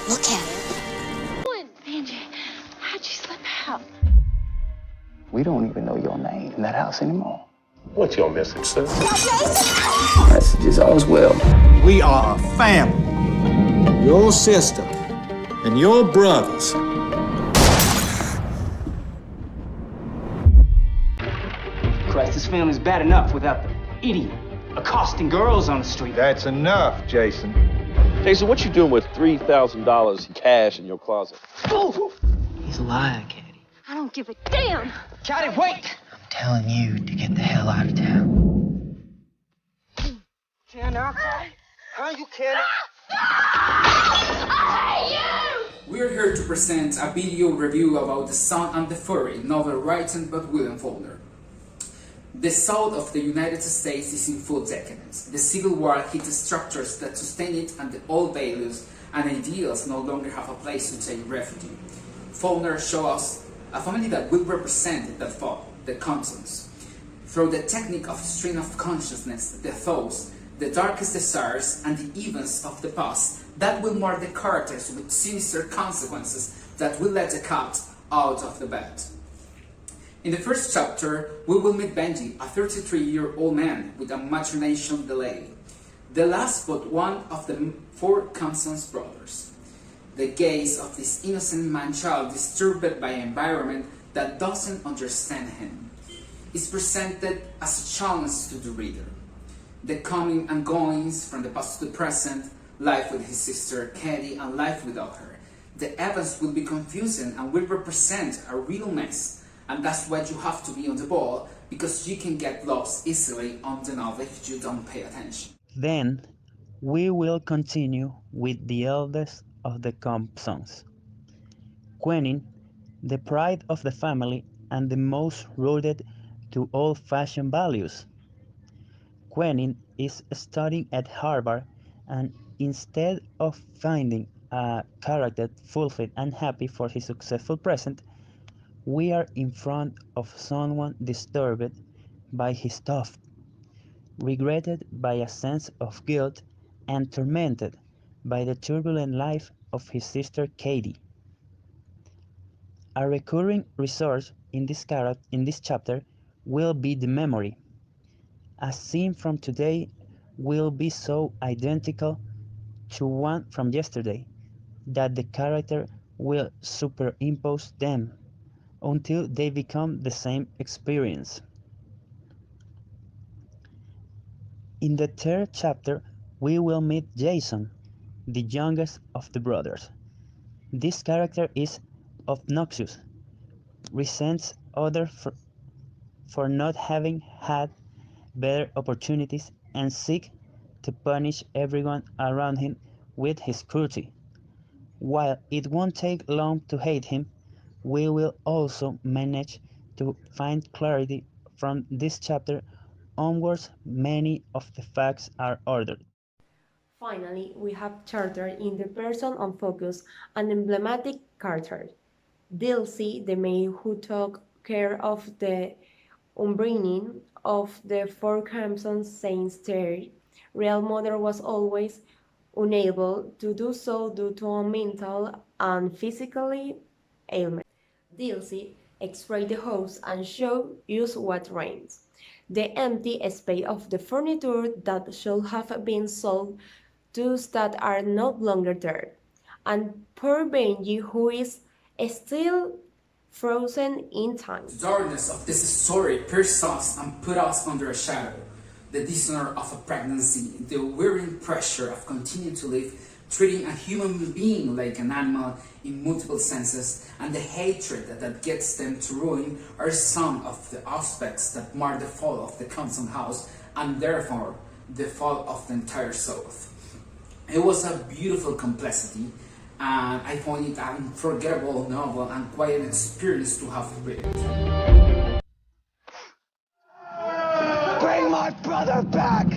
Look at it. Angie, how'd you slip out? We don't even know your name in that house anymore. What's your message, sir? Message is all's well. We are a family. Your sister and your brothers. Christ, this family's bad enough without the idiot accosting girls on the street. That's enough, Jason. Jason, what you doing with $3,000 cash in your closet? He's a liar, Caddy. I don't give a damn. Caddy, wait! I'm telling you to get the hell out of town. Can I? How you can? We're here to present a video review about The Son and the Fury, novel written by William Faulkner. The South of the United States is in full decadence. The Civil War hit the structures that sustain it, and the old values and ideals no longer have a place to take refuge. Faulkner shows us a family that will represent that fall, the Compsons. Through the technique of stream of consciousness, the thoughts, the darkest desires, and the events of the past that will mark the characters with sinister consequences that will let the cat out of the bed. In the first chapter, we will meet Benji, a 33-year-old man with a maturation delay, the last but one of the four Compsons brothers. The gaze of this innocent man-child, disturbed by an environment that doesn't understand him, is presented as a challenge to the reader. The coming and goings from the past to the present, life with his sister Katie and life without her. The events will be confusing and will represent a real mess. And that's why you have to be on the ball, because you can get lost easily on the novel if you don't pay attention. Then we will continue with the eldest of the Compsons, Quentin, the pride of the family and the most rooted to old-fashioned values. Quentin is studying at Harvard, and instead of finding a character fulfilled and happy for his successful present, we are in front of someone disturbed by his thought, regretted by a sense of guilt, and tormented by the turbulent life of his sister Katie. A recurring resource in this chapter will be the memory. A scene from today will be so identical to one from yesterday that the character will superimpose them until they become the same experience. In the third chapter, we will meet Jason, the youngest of the brothers. This character is obnoxious, resents others for not having had better opportunities, and seeks to punish everyone around him with his cruelty. While it won't take long to hate him, we will also manage to find clarity from this chapter onwards. Many of the facts are ordered. Finally, we have chartered in the person on focus an emblematic character, Dilsey, the maid who took care of the upbringing of the four Crimson Saints. Their real mother was always unable to do so due to a mental and physical ailment. Dilsey x-rayed the house and showed us what reigns. The empty space of the furniture that should have been sold, those that are no longer there. And poor Benji, who is still frozen in time. The darkness of this story pierced us and put us under a shadow. The dishonor of a pregnancy, the wearing pressure of continuing to live, treating a human being like an animal in multiple senses, and the hatred that gets them to ruin are some of the aspects that mark the fall of the Compson house, and therefore the fall of the entire South. It was a beautiful complexity, and I find it an unforgettable novel and quite an experience to have read it. Bring my brother back!